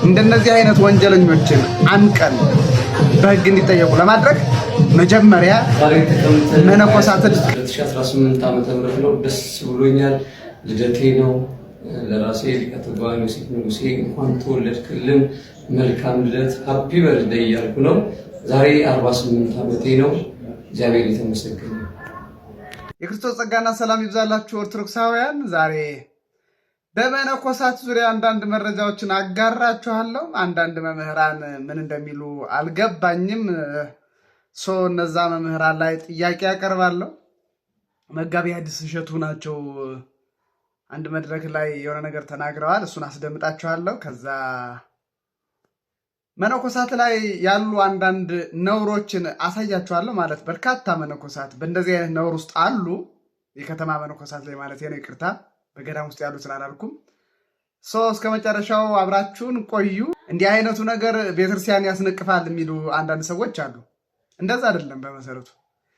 እንደነዚህ አይነት ወንጀለኞችን አንቀን በህግ እንዲጠየቁ ለማድረግ መጀመሪያ መነኮሳትን 2018 ዓመተ ምህረት ነው። ደስ ብሎኛል። ልደቴ ነው። ለራሴ ሊቀ ትጉሃን ዮሴፍ ንጉሴ እንኳን ተወለድክልን፣ መልካም ልደት፣ ሃፒ በርዝዴይ እያልኩ ነው። ዛሬ 48 ዓመቴ ነው። እግዚአብሔር የተመሰገነ። የክርስቶስ ጸጋና ሰላም ይብዛላችሁ ኦርቶዶክሳውያን። ዛሬ በመነኮሳት ዙሪያ አንዳንድ መረጃዎችን አጋራችኋለሁ። አንዳንድ መምህራን ምን እንደሚሉ አልገባኝም። እነዛ መምህራን ላይ ጥያቄ ያቀርባለሁ። መጋቢ ሐዲስ እሸቱ ናቸው አንድ መድረክ ላይ የሆነ ነገር ተናግረዋል። እሱን አስደምጣችኋለሁ። ከዛ መነኮሳት ላይ ያሉ አንዳንድ ነውሮችን አሳያችኋለሁ። ማለት በርካታ መነኮሳት በእንደዚህ አይነት ነውር ውስጥ አሉ። የከተማ መነኮሳት ላይ ማለት ነው፣ ይቅርታ፣ በገዳም ውስጥ ያሉትን አላልኩም። እስከ መጨረሻው አብራችሁን ቆዩ። እንዲህ አይነቱ ነገር ቤተክርስቲያን ያስነቅፋል የሚሉ አንዳንድ ሰዎች አሉ። እንደዛ አይደለም በመሰረቱ።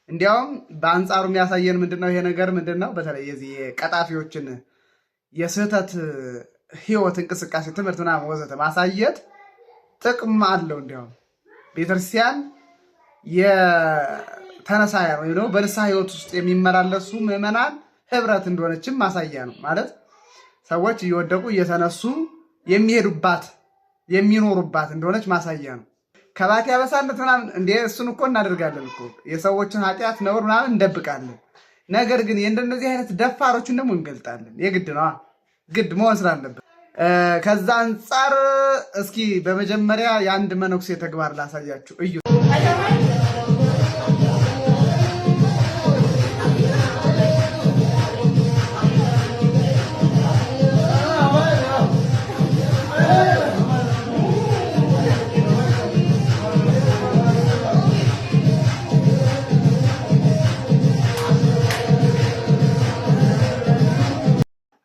እንዲያውም በአንጻሩ የሚያሳየን ምንድነው? ይሄ ነገር ምንድነው? በተለይ የዚህ ቀጣፊዎችን የስህተት ህይወት እንቅስቃሴ፣ ትምህርት ምናምን ወዘተ ማሳየት ጥቅም አለው። እንዲያውም ቤተክርስቲያን የተነሳያን ወይም ደግሞ በንስሐ ህይወት ውስጥ የሚመላለሱ ምዕመናን ህብረት እንደሆነችም ማሳያ ነው። ማለት ሰዎች እየወደቁ እየተነሱ የሚሄዱባት የሚኖሩባት እንደሆነች ማሳያ ነው። ከባቴ አበሳነት ምናምን እንደ እሱን እኮ እናደርጋለን እኮ የሰዎችን ኃጢአት ነውር ምናምን እንደብቃለን። ነገር ግን የእንደነዚህ አይነት ደፋሮችን ደግሞ እንገልጣለን። የግድ ነው፣ ግድ መሆን ስላለበት። ከዛ አንጻር እስኪ በመጀመሪያ የአንድ መነኩሴ ተግባር ላሳያችሁ፣ እዩ።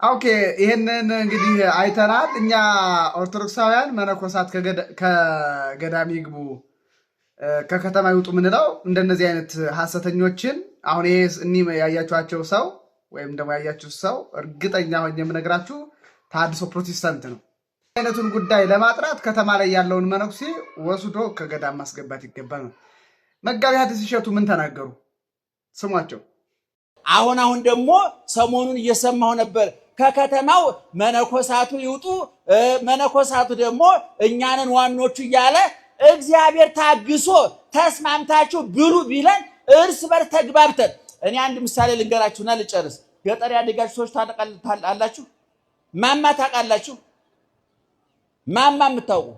ኦኬ፣ ይሄንን እንግዲህ አይተናል። እኛ ኦርቶዶክሳውያን መነኮሳት ከገዳም ይግቡ ከከተማ ይውጡ ምንለው እንደነዚህ አይነት ሐሰተኞችን አሁን ይሄ ያያችኋቸው ሰው ወይም ደግሞ ያያችሁት ሰው እርግጠኛ ሆኜ የምነግራችሁ ተሐድሶ ፕሮቴስታንት ነው። አይነቱን ጉዳይ ለማጥራት ከተማ ላይ ያለውን መነኩሴ ወስዶ ከገዳም ማስገባት ይገባል። መጋቢ ሐዲስ እሸቱ ምን ተናገሩ? ስሟቸው። አሁን ደግሞ ሰሞኑን እየሰማሁ ነበር። ከከተማው መነኮሳቱ ይውጡ፣ መነኮሳቱ ደግሞ እኛንን ዋኖቹ እያለ እግዚአብሔር ታግሶ ተስማምታችሁ ብሉ ቢለን እርስ በርስ ተግባብተን። እኔ አንድ ምሳሌ ልንገራችሁና ልጨርስ። ገጠር ያደጋችሁ ሰዎች ታውቃላችሁ? ማማ ታውቃላችሁ? ማማ የምታውቁ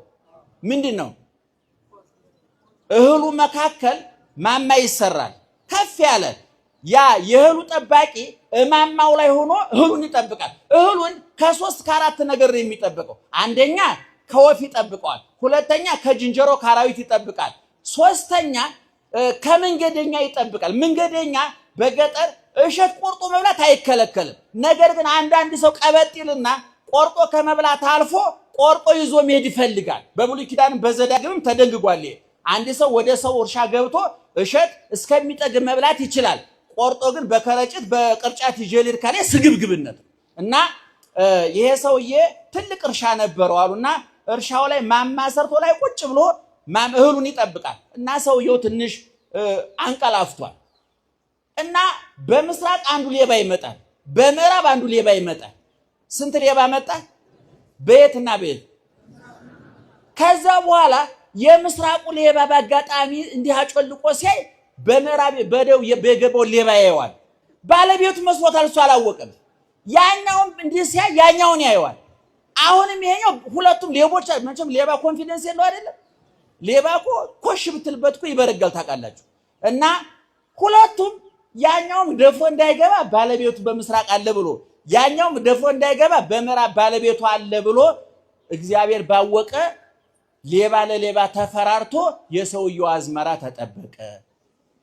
ምንድን ነው? እህሉ መካከል ማማ ይሰራል፣ ከፍ ያለ ያ የእህሉ ጠባቂ እማማው ላይ ሆኖ እህሉን ይጠብቃል። እህሉን ከ3 ከ4 ነገር ነው የሚጠብቀው። አንደኛ ከወፍ ይጠብቀዋል፣ ሁለተኛ ከጅንጀሮ ከአራዊት ይጠብቃል፣ ሶስተኛ ከመንገደኛ ይጠብቃል። መንገደኛ በገጠር እሸት ቆርጦ መብላት አይከለከልም። ነገር ግን አንዳንድ ሰው ቀበጢልና ቆርጦ ከመብላት አልፎ ቆርጦ ይዞ መሄድ ይፈልጋል። በብሉይ ኪዳን በዘዳግምም ተደንግጓል። አንድ ሰው ወደ ሰው እርሻ ገብቶ እሸት እስከሚጠግብ መብላት ይችላል። ቆርጦ ግን በከረጭት በቅርጫት ይጀሊር ካለ ስግብግብነት እና ይሄ ሰውዬ ትልቅ እርሻ ነበረው አሉና እርሻው ላይ ማማ ሰርቶ ላይ ቁጭ ብሎ እህሉን ይጠብቃል። እና ሰውየው ትንሽ አንቀላፍቷል። እና በምስራቅ አንዱ ሌባ ይመጣል፣ በምዕራብ አንዱ ሌባ ይመጣል። ስንት ሌባ መጣ? በየትና በየት? ከዛ በኋላ የምስራቁ ሌባ በአጋጣሚ እንዲህ አጮልቆ ሲያይ በምዕራብ በደው የገባው ሌባ ያየዋል። ባለቤቱ መስሎታል፣ እሱ አላወቀም። ያኛውም እንዲህ ሲያይ ያኛውን ያየዋል። አሁንም ይሄኛው ሁለቱም ሌቦች። መቼም ሌባ ኮንፊደንስ የለው አይደለም። ሌባ እኮ ኮሽ ብትልበት እኮ ይበረጋል ታውቃላችሁ። እና ሁለቱም ያኛውም ደፎ እንዳይገባ ባለቤቱ በምስራቅ አለ ብሎ፣ ያኛውም ደፎ እንዳይገባ በምዕራብ ባለቤቱ አለ ብሎ እግዚአብሔር ባወቀ ሌባ ለሌባ ተፈራርቶ የሰውየው አዝመራ ተጠበቀ።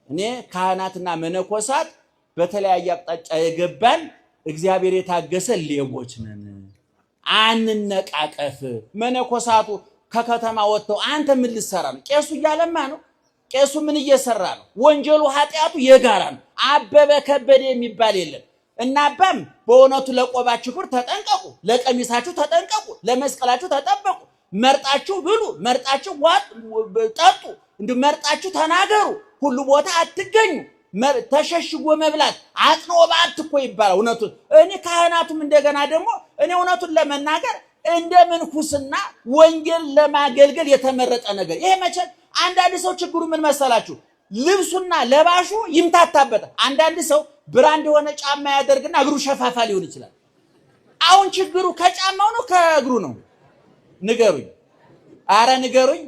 እኔ ካህናትና መነኮሳት በተለያየ አቅጣጫ የገባን እግዚአብሔር የታገሰ ሌቦች ነን። አንነቃቀፍ። መነኮሳቱ ከከተማ ወጥተው አንተ ምን ልትሰራ ነው? ቄሱ እያለማ ነው። ቄሱ ምን እየሰራ ነው? ወንጀሉ ኃጢአቱ የጋራ ነው። አበበ ከበደ የሚባል የለም። እና አባም በእውነቱ ለቆባችሁ ክብር ተጠንቀቁ፣ ለቀሚሳችሁ ተጠንቀቁ፣ ለመስቀላችሁ ተጠበቁ። መርጣችሁ ብሉ፣ መርጣችሁ ጠጡ፣ እንዲሁ መርጣችሁ ተናገሩ፣ ሁሉ ቦታ አትገኙ። ተሸሽጎ መብላት አጽኖ በዓት እኮ ይባላል። እውነቱን እኔ ካህናቱም እንደገና ደግሞ እኔ እውነቱን ለመናገር እንደ ምንኩስና ወንጌል ለማገልገል የተመረጠ ነገር ይሄ መቼም አንዳንድ ሰው ችግሩ ምን መሰላችሁ? ልብሱና ለባሹ ይምታታበታል። አንዳንድ ሰው ብራንድ የሆነ ጫማ ያደርግና እግሩ ሸፋፋ ሊሆን ይችላል። አሁን ችግሩ ከጫማው ነው ከእግሩ ነው? ንገሩኝ። አረ ንገሩኝ።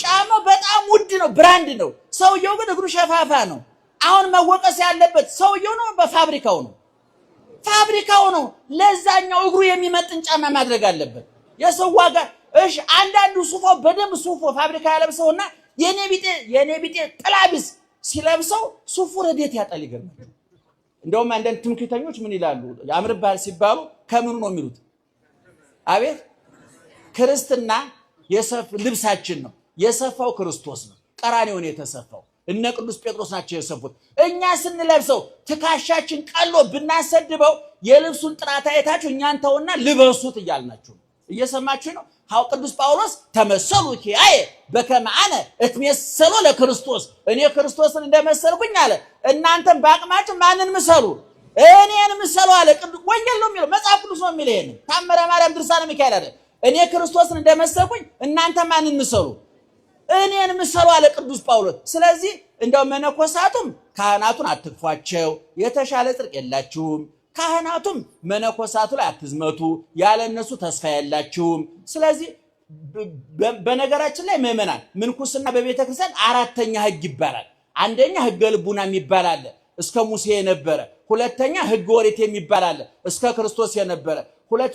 ጫማው በጣም ውድ ነው፣ ብራንድ ነው። ሰውየው ግን እግሩ ሸፋፋ ነው። አሁን መወቀስ ያለበት ሰውየው ነው በፋብሪካው ነው? ፋብሪካው ነው ለዛኛው እግሩ የሚመጥን ጫማ ማድረግ አለበት። የሰው ዋጋ እሺ፣ አንዳንዱ ሱፋው በደንብ ሱፎ ፋብሪካ ያለብሰውና የኔ ቢጤ ጥላቢስ ሲለብሰው ሱፉ ረዴት ያጣል። ይገርማል። እንደውም አንዳንድ ትምክህተኞች ምን ይላሉ? ያምርባል ሲባሉ ከምኑ ነው የሚሉት? አቤት ክርስትና ልብሳችን ነው። የሰፋው ክርስቶስ ነው። ቀራንዮ ነው የተሰፋው። እነ ቅዱስ ጴጥሮስ ናቸው የሰፉት። እኛ ስንለብሰው ትካሻችን ቀሎ ብናሰድበው የልብሱን ጥራት አይታችሁ እኛን ተውና ልበሱት እያልናችሁ እየሰማችሁ ነው። ሐው ቅዱስ ጳውሎስ ተመሰሉ ኪያየ በከመ አነ እትመሰሎ ለክርስቶስ፣ እኔ ክርስቶስን እንደመሰልኩኝ አለ። እናንተም በአቅማችሁ ማንን ምሰሉ? እኔን ምሰሉ አለ። ቅዱስ ወንጌል ነው የሚለው፣ መጽሐፍ ቅዱስ ነው የሚለው። ይሄን ታምረ ማርያም ድርሳነ ሚካኤል አለ። እኔ ክርስቶስን እንደመሰልኩኝ እናንተ ማንን ምሰሉ? እኔን ምሰሉ አለ ቅዱስ ጳውሎስ። ስለዚህ እንደው መነኮሳቱም ካህናቱን አትግፏቸው፣ የተሻለ ጽድቅ የላችሁም። ካህናቱም መነኮሳቱ ላይ አትዝመቱ፣ ያለ እነሱ ተስፋ የላችሁም። ስለዚህ በነገራችን ላይ ምእመናን ምንኩስና በቤተ ክርስቲያን አራተኛ ህግ ይባላል። አንደኛ ህገ ልቡና የሚባል አለ፣ እስከ ሙሴ የነበረ። ሁለተኛ ህገ ኦሪት የሚባል አለ፣ እስከ ክርስቶስ የነበረ።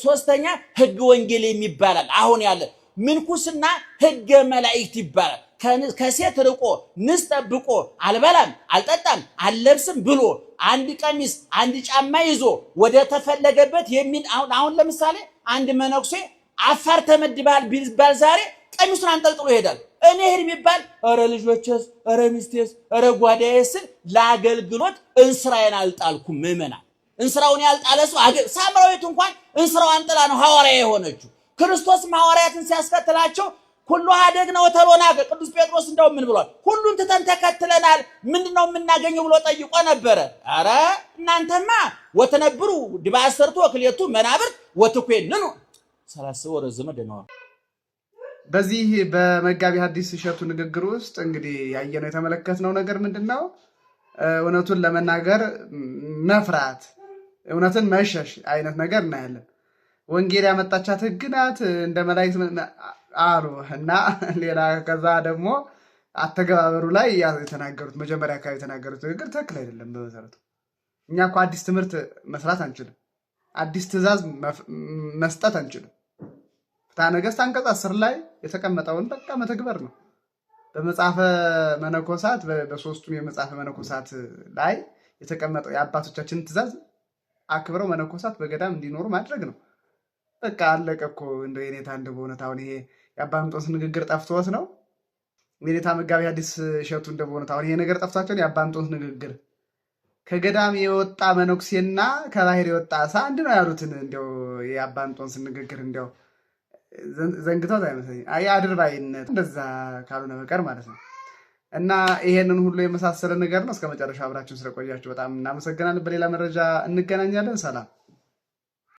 ሶስተኛ ህገ ወንጌል የሚባል አለ፣ አሁን ያለ። ምንኩስና ህገ መላእክት ይባላል። ከሴት ርቆ ንስ ጠብቆ አልበላም አልጠጣም አልለብስም ብሎ አንድ ቀሚስ አንድ ጫማ ይዞ ወደ ተፈለገበት የሚል አሁን ለምሳሌ አንድ መነኩሴ አፋር ተመድባል ቢባል ዛሬ ቀሚሱን አንጠልጥሎ ይሄዳል። እኔ ሄድ ቢባል ኧረ ልጆችስ ኧረ ሚስቴስ ኧረ ጓዳዬስ ለአገልግሎት እንስራዬን አልጣልኩም። ምእመናን እንስራውን ያልጣለ ሰው ሳምራዊት እንኳን እንስራዋን ጥላ ነው ሐዋርያ የሆነችው። ክርስቶስ ሐዋርያትን ሲያስከትላቸው ሁሉ አደግነ ወተሎናገ ቅዱስ ጴጥሮስ እንደው ምን ብሏል? ሁሉን ትተን ተከትለናል፣ ምንድነው የምናገኘው ብሎ ጠይቆ ነበረ። አረ እናንተማ ወተነብሩ ዲባሰርቱ ወክሌቱ መናብር ወትኮንኑ ሰላስበ ወረዘመ ደናው። በዚህ በመጋቢ ሐዲስ እሸቱ ንግግር ውስጥ እንግዲህ ያየነው የተመለከትነው ነገር ምንድነው? እውነቱን ለመናገር መፍራት፣ እውነትን መሸሽ አይነት ነገር እናያለን። ወንጌል ያመጣቻት ህግ ናት እንደ መላእክት አሉ እና ሌላ ከዛ ደግሞ አተገባበሩ ላይ የተናገሩት መጀመሪያ አካባቢ የተናገሩት ንግግር ትክክል አይደለም። በመሰረቱ እኛ እኮ አዲስ ትምህርት መስራት አንችልም፣ አዲስ ትእዛዝ መስጠት አንችልም። ፍትሐ ነገሥት አንቀጽ 10 ላይ የተቀመጠውን በቃ መተግበር ነው። በመጽሐፈ መነኮሳት በሶስቱም የመጽሐፈ መነኮሳት ላይ የተቀመጠው የአባቶቻችንን ትእዛዝ አክብረው መነኮሳት በገዳም እንዲኖሩ ማድረግ ነው። በቃ አለቀ እኮ። እንደው የኔታ እንደው በእውነት አሁን ይሄ የአባ እንጦንስ ንግግር ጠፍቶት ነው? የኔታ መጋቢ ሐዲስ እሸቱ እንደው በእውነት አሁን ይሄ ነገር ጠፍቷቸው የአባ እንጦንስ ንግግር ከገዳም የወጣ መነኩሴና ከባህር የወጣ አሳ አንድ ነው ያሉትን እንደው የአባ እንጦንስ ንግግር እንደው ዘንግቶት አይመስለኝም። አድርባይነት እንደዛ ካልሆነ በቀር ማለት ነው። እና ይሄንን ሁሉ የመሳሰለ ነገር ነው። እስከ መጨረሻ አብራችሁን ስለቆያችሁ በጣም እናመሰግናለን። በሌላ መረጃ እንገናኛለን። ሰላም።